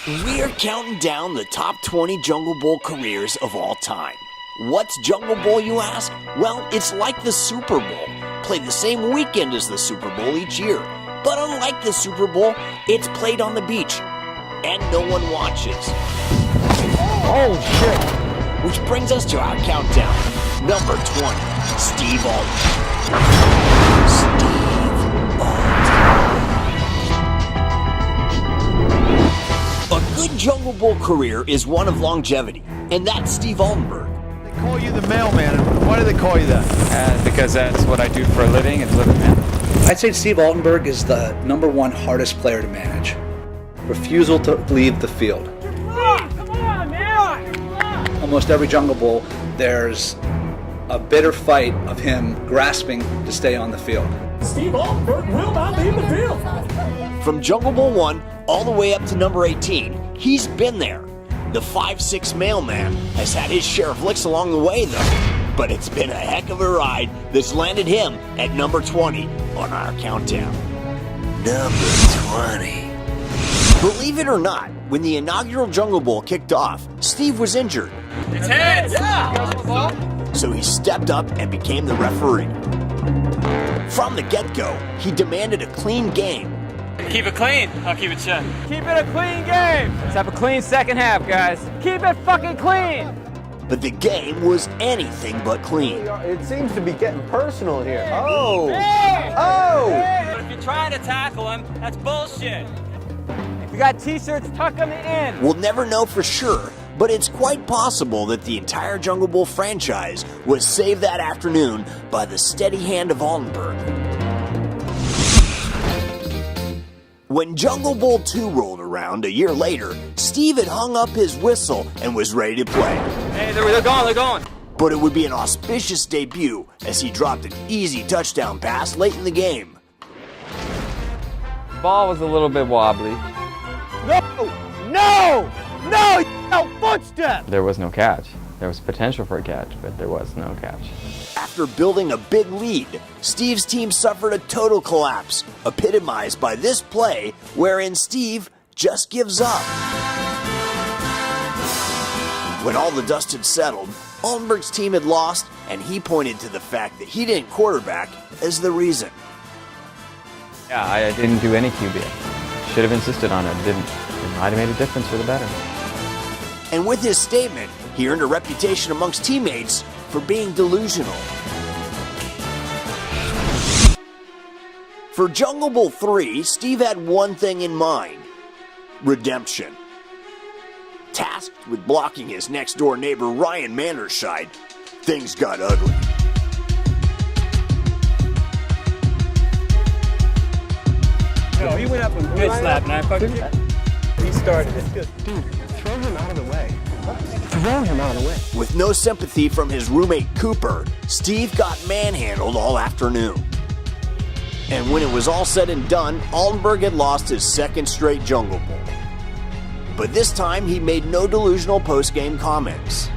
We're counting down the top 20 Jungle Bowl careers of all time. What's Jungle Bowl, you ask? Well, it's like the Super Bowl, played the same weekend as the Super Bowl each year. But unlike the Super Bowl, it's played on the beach, and no one watches. Oh, shit. Which brings us to our countdown. Number 20, Steve Altenberg. Steve Altenberg. A good Jungle Bowl career is one of longevity, and that's Steve Altenberg. They call you the Mailman. Why do they call you that? Because that's what I do for a living, is live with mail. I'd say Steve Altenberg is the #1 hardest player to manage. Refusal to leave the field. Come on, man! Almost every Jungle Bowl, there's a bitter fight of him grasping to stay on the field. Steve Altenberg will not leave the field. From Jungle Bowl 1 all the way up to number 18, he's been there. The 5'6" Mailman has had his share of licks along the way, though. But it's been a heck of a ride that's landed him at number 20 on our countdown. Number 20. Believe it or not, when the inaugural Jungle Bowl kicked off, Steve was injured. It's heads! Yeah. So he stepped up and became the referee. From the get-go, he demanded a clean game. Keep it clean. I'll keep it shut. Keep it a clean game. Let's have a clean second half, guys. Keep it fucking clean. But the game was anything but clean. It seems to be getting personal here. Oh! Hey! Oh! But if you're trying to tackle him, that's bullshit. We got t-shirts tucked on the end. We'll never know for sure, but it's quite possible that the entire Jungle Bowl franchise was saved that afternoon by the steady hand of Altenberg. When Jungle Bowl 2 rolled around a year later, Steve had hung up his whistle and was ready to play. Hey, they're going. But it would be an auspicious debut as he dropped an easy touchdown pass late in the game. Ball was a little bit wobbly. No! Footstep! There was no catch. There was potential for a catch, but there was no catch. After building a big lead, Steve's team suffered a total collapse, epitomized by this play wherein Steve just gives up. When all the dust had settled, Altenberg's team had lost, and he pointed to the fact that he didn't quarterback as the reason. Yeah, I didn't do any QB. Should have insisted on it. Didn't. It might have made a difference for the better. And with his statement, he earned a reputation amongst teammates for being delusional. For Jungle Bowl 3, Steve had one thing in mind: redemption. Tasked with blocking his next-door neighbor Ryan Manderscheid, things got ugly. No, he went up and good slap, and I fucking He started it. Good. dude, throw him out of the way. Throw him out of the way. With no sympathy from his roommate Cooper, Steve got manhandled all afternoon. And when it was all said and done, Altenberg had lost his second straight Jungle Bowl. But this time, he made no delusional post-game comments.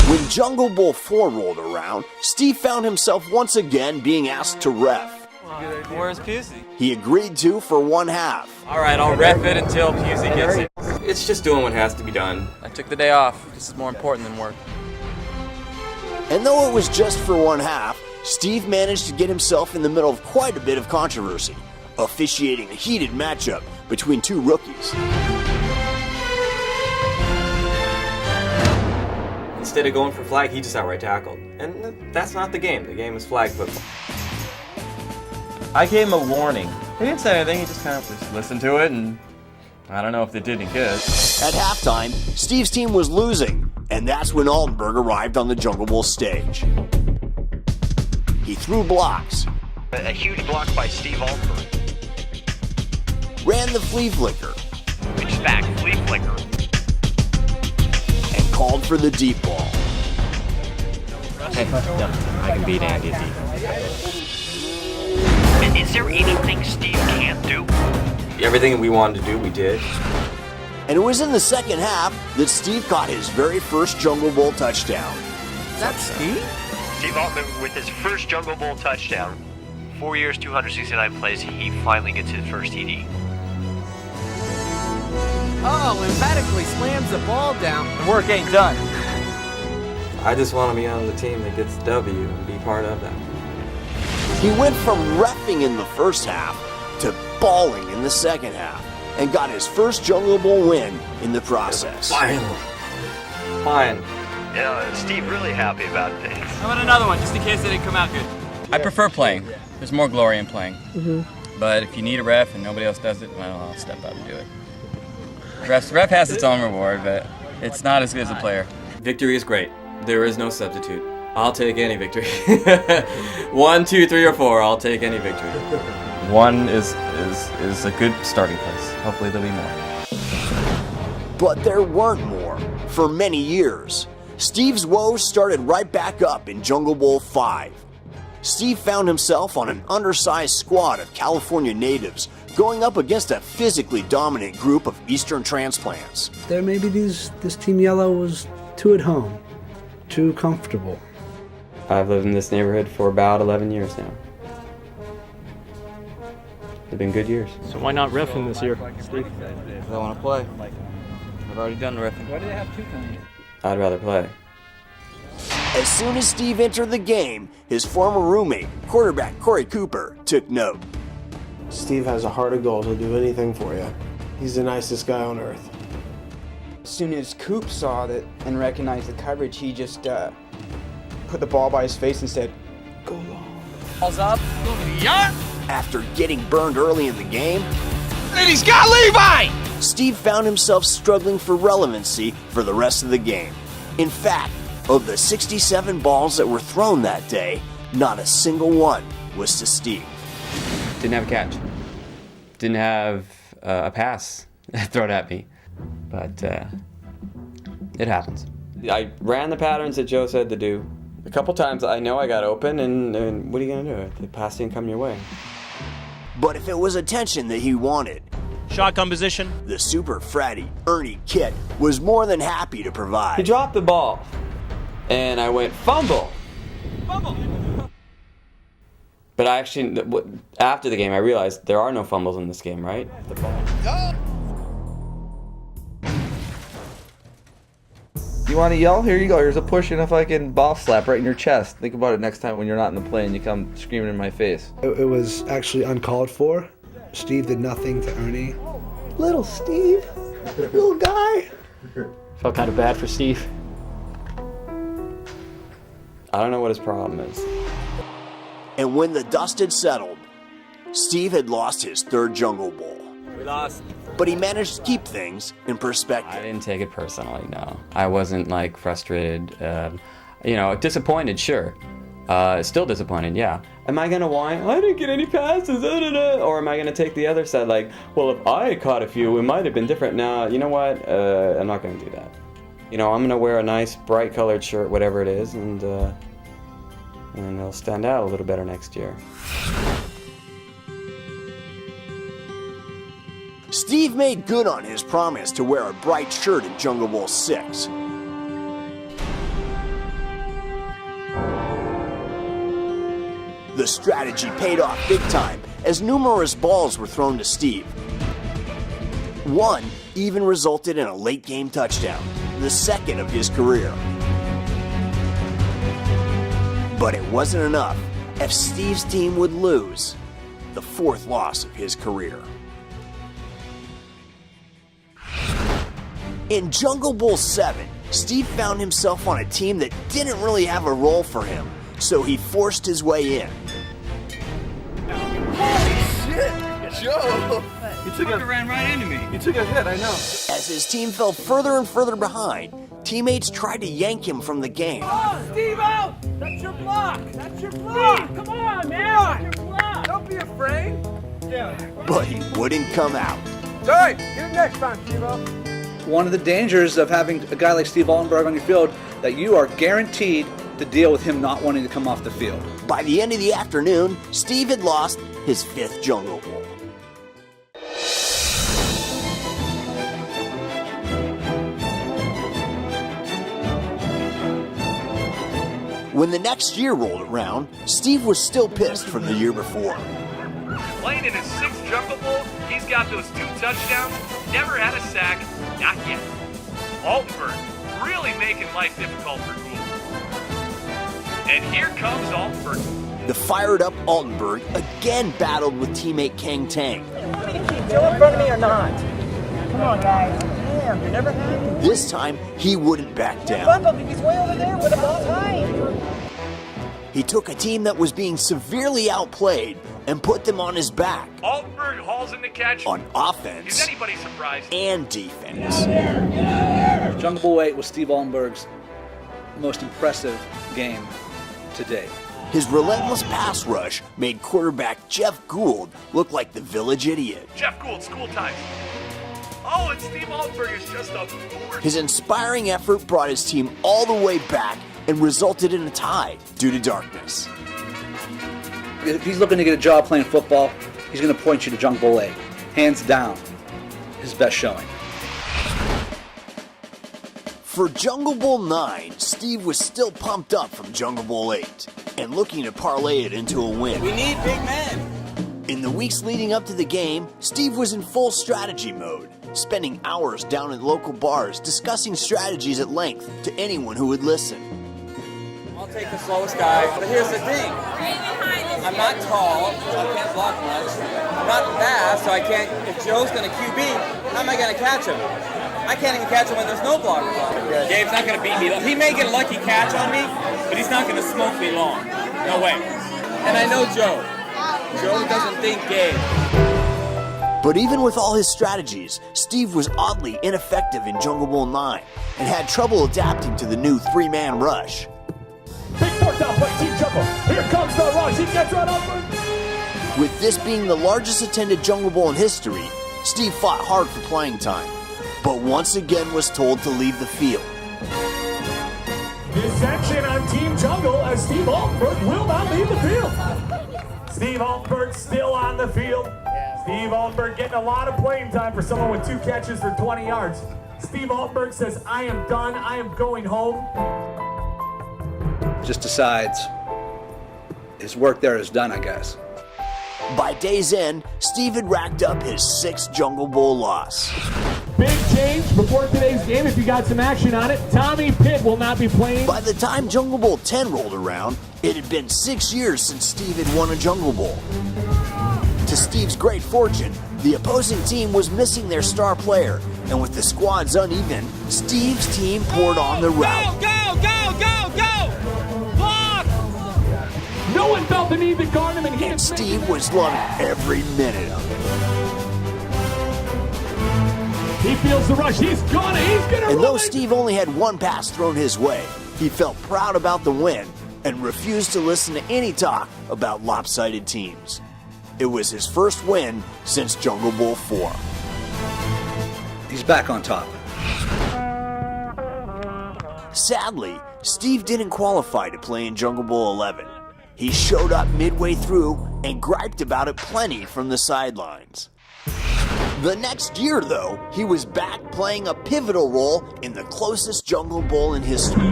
When Jungle Bowl 4 rolled around, Steve found himself once again being asked to ref. Where's Pusey? He agreed to for one half. All right, I'll ref it until Pusey gets it. It's just doing what has to be done. I took the day off. This is more important than work. And though it was just for one half, Steve managed to get himself in the middle of quite a bit of controversy, officiating a heated matchup between two rookies. Instead of going for flag, he just outright tackled. And that's not the game. The game is flag football. I gave him a warning. He didn't say anything, he just kind of just listened to it, and I don't know if it did any good. At halftime, Steve's team was losing, and that's when Altenberg arrived on the Jungle Bowl stage. He threw blocks. A huge block by Steve Altenberg. Ran the flea flicker. Pitch back, flea flicker. And called for the deep ball. Hey, no, I can beat Andy at deep. Is there anything Steve can't do? Everything we wanted to do, we did. And it was in the second half that Steve caught his very first Jungle Bowl touchdown. Is that Steve? Steve Altenberg with his first Jungle Bowl touchdown. 4 years, 269 plays, he finally gets his first TD. Oh, emphatically slams the ball down. The work ain't done. I just want to be on the team that gets the W and be part of that. He went from reffing in the first half to balling in the second half and got his first Jungle Bowl win in the process. Finally. Fine. Yeah, Steve really happy about things. How about another one, just in case it didn't come out good? I prefer playing. There's more glory in playing. But if you need a ref and nobody else does it, well, I'll step up and do it. Ref has its own reward, but it's not as good as a player. Victory is great. There is no substitute. I'll take any victory. 1, 2, 3, or 4. I'll take any victory. 1 is a good starting place. Hopefully there'll be more. But there weren't more for many years. Steve's woes started right back up in Jungle Bowl 5. Steve found himself on an undersized squad of California natives going up against a physically dominant group of Eastern transplants. There maybe this Team Yellow was too at home, too comfortable. I've lived in this neighborhood for about 11 years now. They've been good years. So why not reffing this year, Steve? I want to play. I've already done riffing. Why do they have 2 coming? I'd rather play. As soon as Steve entered the game, his former roommate, quarterback Corey Cooper, took note. Steve has a heart of gold. He'll do anything for you. He's the nicest guy on earth. As soon as Coop saw that and recognized the coverage, he just put the ball by his face and said, "Go long." Ball's up. Yeah. After getting burned early in the game, And he's got Levi! Steve found himself struggling for relevancy for the rest of the game. In fact, of the 67 balls that were thrown that day, not a single one was to Steve. Didn't have a catch. Didn't have a pass thrown at me. But it happens. I ran the patterns that Joe said to do. A couple times I know I got open, and what are you going to do? The pass didn't come your way. But if it was attention that he wanted, Shotgun position. the super fratty Ernie Kitt was more than happy to provide. He dropped the ball, and I went, fumble! Fumble! But I actually, after the game, I realized there are no fumbles in this game, right? The ball. You want to yell? Here you go. Here's a push and a fucking ball slap right in your chest. Think about it next time when you're not in the play and you come screaming in my face. It was actually uncalled for. Steve did nothing to Ernie. Little Steve, little guy. Felt kind of bad for Steve. I don't know what his problem is. And when the dust had settled, Steve had lost his third Jungle Bowl. We lost. But he managed to keep things in perspective. I didn't take it personally, no. I wasn't like frustrated, disappointed, sure. Still disappointed, yeah. Am I gonna whine, I didn't get any passes, or am I gonna take the other side like, well, if I had caught a few, it might have been different. No, you know what, I'm not gonna do that. I'm gonna wear a nice bright colored shirt, whatever it is, and it'll stand out a little better next year. Steve made good on his promise to wear a bright shirt in Jungle Bowl 6. The strategy paid off big time as numerous balls were thrown to Steve. One even resulted in a late game touchdown, the second of his career. But it wasn't enough if Steve's team would lose, the fourth loss of his career. In Jungle Bowl 7, Steve found himself on a team that didn't really have a role for him, so he forced his way in. Joe! You ran right into me. You took a hit, I know. As his team fell further and further behind, teammates tried to yank him from the game. Oh, Steve out! That's your block! That's your block! Steve, come on, man! That's your block! Don't be afraid! But he wouldn't come out. Sorry, get it next time, Steve-O. One of the dangers of having a guy like Steve Altenberg on your field, that you are guaranteed to deal with him not wanting to come off the field. By the end of the afternoon, Steve had lost his 5th Jungle Bowl. When the next year rolled around, Steve was still pissed from the year before. Playing in his 6th Jungle Bowl, he's got those 2 touchdowns, never had a sack, not yet. Altenberg really making life difficult for Gould. And here comes Altenberg. The fired-up Altenberg again battled with teammate Kang Tang. You want me to keep Joe in front of me or not? Come on, guys. Damn, you're never happy. This time, he wouldn't back down. Bumblebee, he's way over there with the ball time. He took a team that was being severely outplayed and put them on his back. Altenberg hauls in the catch. On offense. Is anybody surprised? And defense. Jungle Bowl 8 was Steve Altenberg's most impressive game to date. His relentless pass rush made quarterback Jeff Gould look like the village idiot. Jeff Gould, school times. Oh, and Steve Altenberg is just a force. His inspiring effort brought his team all the way back and resulted in a tie due to darkness. If he's looking to get a job playing football, he's going to point you to Jungle Bowl 8. Hands down, his best showing. For Jungle Bowl 9, Steve was still pumped up from Jungle Bowl 8 and looking to parlay it into a win. We need big men. In the weeks leading up to the game, Steve was in full strategy mode, spending hours down in local bars discussing strategies at length to anyone who would listen. I'll take the slowest guy, but here's the thing. I'm not tall, so I can't block much. I'm not fast, so I can't, if Joe's going to QB, how am I going to catch him? I can't even catch him when there's no blocker on him. Gabe's not going to beat me. He may get a lucky catch on me, but he's not going to smoke me long. No way. And I know Joe. Joe doesn't think Gabe. But even with all his strategies, Steve was oddly ineffective in Jungle Bowl 9 and had trouble adapting to the new 3-man rush. Big fourth down play, Team Jungle. Here comes the rush. He gets right over. With this being the largest attended Jungle Bowl in history, Steve fought hard for playing time, but once again was told to leave the field. Dissension on Team Jungle as Steve Altenberg will not leave the field. Steve Altenberg still on the field. Steve Altenberg getting a lot of playing time for someone with 2 catches for 20 yards. Steve Altenberg says, I am done. I am going home. Just decides his work there is done, I guess. By day's end, Steve had racked up his 6th Jungle Bowl loss. Big change before today's game, if you got some action on it. Tommy Pitt will not be playing. By the time Jungle Bowl 10 rolled around, it had been 6 years since Steve had won a Jungle Bowl. To Steve's great fortune, the opposing team was missing their star player, and with the squads uneven, Steve's team poured on the route. Go, go, go, go! Block! No one felt the need to guard him, and Steve was loving every minute of it. He feels the rush. He's gonna And though Steve only had 1 pass thrown his way, he felt proud about the win and refused to listen to any talk about lopsided teams. It was his first win since Jungle Bowl 4. He's back on top. Sadly, Steve didn't qualify to play in Jungle Bowl 11. He showed up midway through and griped about it plenty from the sidelines. The next year, though, he was back playing a pivotal role in the closest Jungle Bowl in history.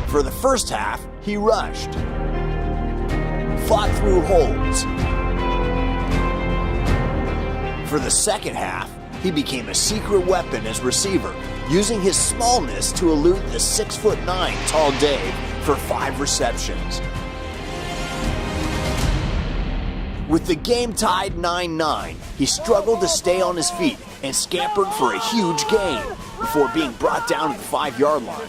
For the first half, he rushed, fought through holds. For the second half, he became a secret weapon as receiver, using his smallness to elude the 6'9" tall Dave for 5 receptions. With the game tied 9-9, he struggled to stay on his feet and scampered for a huge gain before being brought down to the 5-yard line.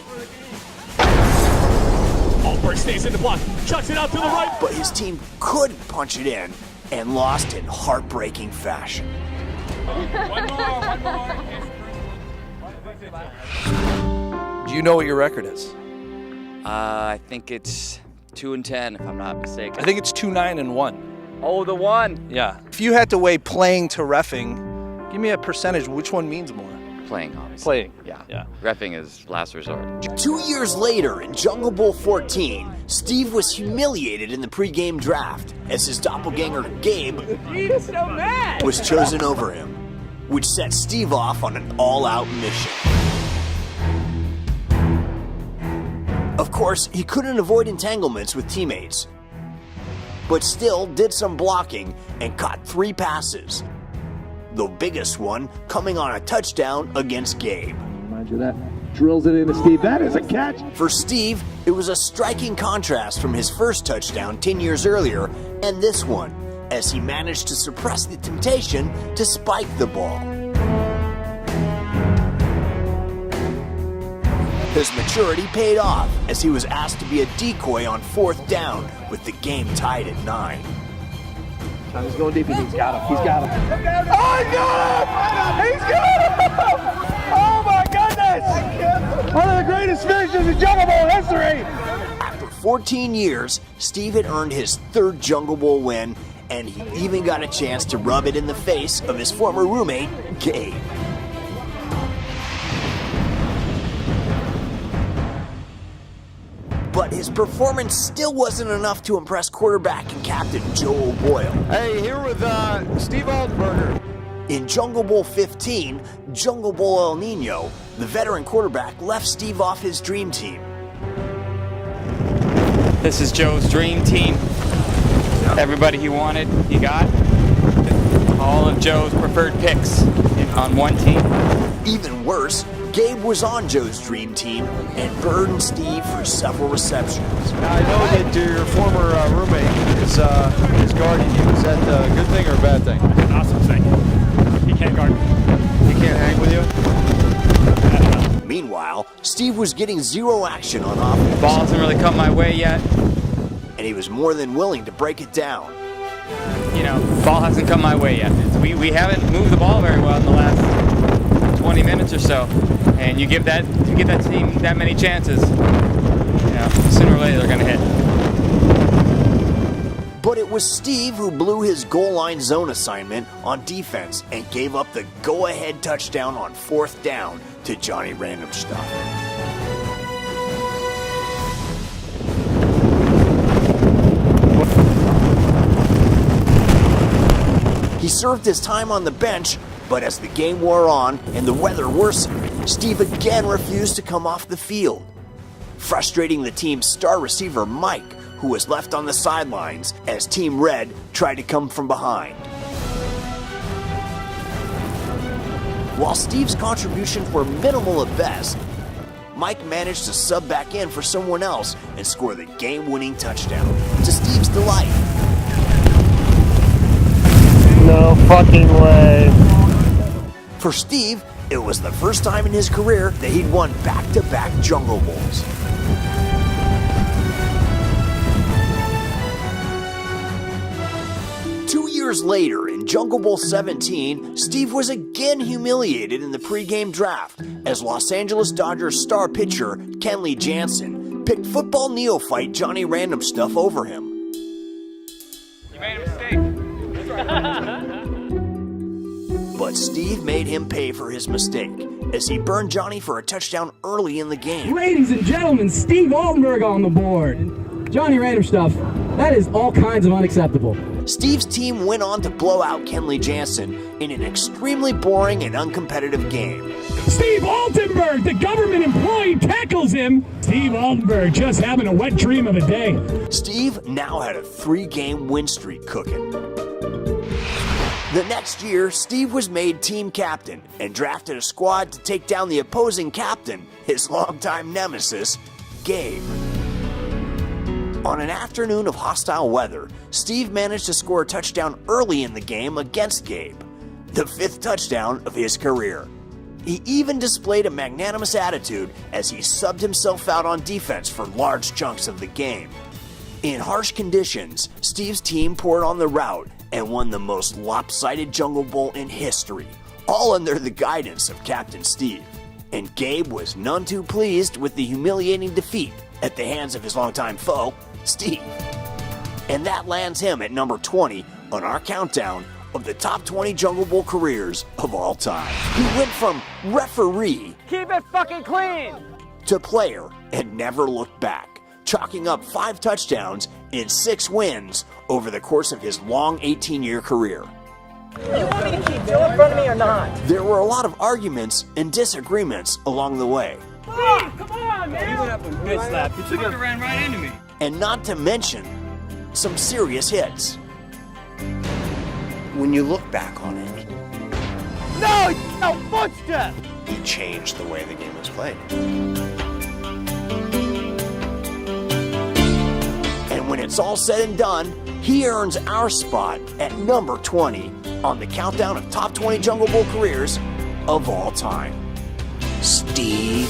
Altenberg stays in the block, chucks it out to the right. But his team couldn't punch it in and lost in heartbreaking fashion. One more. Do you know what your record is? I think it's 2-10, if I'm not mistaken. I think it's 2-9-1. Oh, the one. Yeah. If you had to weigh playing to reffing, give me a percentage. Which one means more? Playing, obviously. Playing. Yeah. Reffing is last resort. 2 years later, in Jungle Bowl 14, Steve was humiliated in the pregame draft as his doppelganger Gabe He's so mad. was chosen over him, which set Steve off on an all-out mission. Of course, he couldn't avoid entanglements with teammates. but still did some blocking and caught 3 passes. The biggest one coming on a touchdown against Gabe. Mind you, that drills it into Steve. That is a catch. For Steve, it was a striking contrast from his first touchdown 10 years earlier and this one, as he managed to suppress the temptation to spike the ball. His maturity paid off as he was asked to be a decoy on 4th down with the game tied at 9. He's going deep. He's got him. He's got him. Oh, he got him! He's got him! Oh my goodness! One of the greatest finishes in Jungle Bowl history! After 14 years, Steve had earned his 3rd Jungle Bowl win, and he even got a chance to rub it in the face of his former roommate, Gabe. But his performance still wasn't enough to impress quarterback and captain Joe O'Boyle. Hey, here with Steve Altenberg. In Jungle Bowl 15, Jungle Bowl El Nino, the veteran quarterback left Steve off his dream team. This is Joe's dream team. Everybody he wanted, he got. All of Joe's preferred picks on one team. Even worse, Gabe was on Joe's dream team and burdened Steve for several receptions. Now, I know that your former roommate is guarding you. Is that a good thing or a bad thing? An awesome thing. He can't guard me. He can't hang with you? Meanwhile, Steve was getting 0 action on offense. Ball hasn't really come my way yet. And he was more than willing to break it down. You know, ball hasn't come my way yet. We haven't moved the ball very well in the last 20 minutes or so. And you give that team that many chances, you know, sooner or later they're going to hit. But it was Steve who blew his goal line zone assignment on defense and gave up the go-ahead touchdown on 4th down to Johnny Random Stuff. He served his time on the bench, but as the game wore on and the weather worsened, Steve again refused to come off the field, frustrating the team's star receiver Mike, who was left on the sidelines as Team Red tried to come from behind. While Steve's contributions were minimal at best, Mike managed to sub back in for someone else and score the game-winning touchdown, to Steve's delight. No fucking way. For Steve, it was the first time in his career that he'd won back-to-back Jungle Bowls. Years later, in Jungle Bowl 17, Steve was again humiliated in the pregame draft as Los Angeles Dodgers star pitcher Kenley Jansen picked football neophyte Johnny Random Stuff over him. You made a mistake. But Steve made him pay for his mistake as he burned Johnny for a touchdown early in the game. Ladies and gentlemen, Steve Altenberg on the board. Johnny Random Stuff, that is all kinds of unacceptable. Steve's team went on to blow out Kenley Jansen in an extremely boring and uncompetitive game. Steve Altenberg, the government employee, tackles him. Steve Altenberg just having a wet dream of a day. Steve now had a 3-game win streak cooking. The next year, Steve was made team captain and drafted a squad to take down the opposing captain, his longtime nemesis, Gabe. On an afternoon of hostile weather, Steve managed to score a touchdown early in the game against Gabe, the 5th touchdown of his career. He even displayed a magnanimous attitude as he subbed himself out on defense for large chunks of the game. In harsh conditions, Steve's team poured on the rout and won the most lopsided Jungle Bowl in history, all under the guidance of Captain Steve. And Gabe was none too pleased with the humiliating defeat at the hands of his longtime foe, Steve. And that lands him at number 20 on our countdown of the top 20 Jungle Bowl careers of all time. He went from referee, keep it fucking clean, to player and never looked back, chalking up 5 touchdowns in 6 wins over the course of his long 18-year career. You want me to keep Joe in front of me or not? There were a lot of arguments and disagreements along the way. Steve, come on, man! He went up and bitch slapped. He took it, ran right into me. And not to mention some serious hits. When you look back on it, No footstep! he changed the way the game was played. And when it's all said and done, he earns our spot at number 20 on the countdown of top 20 Jungle Bowl careers of all time. Steve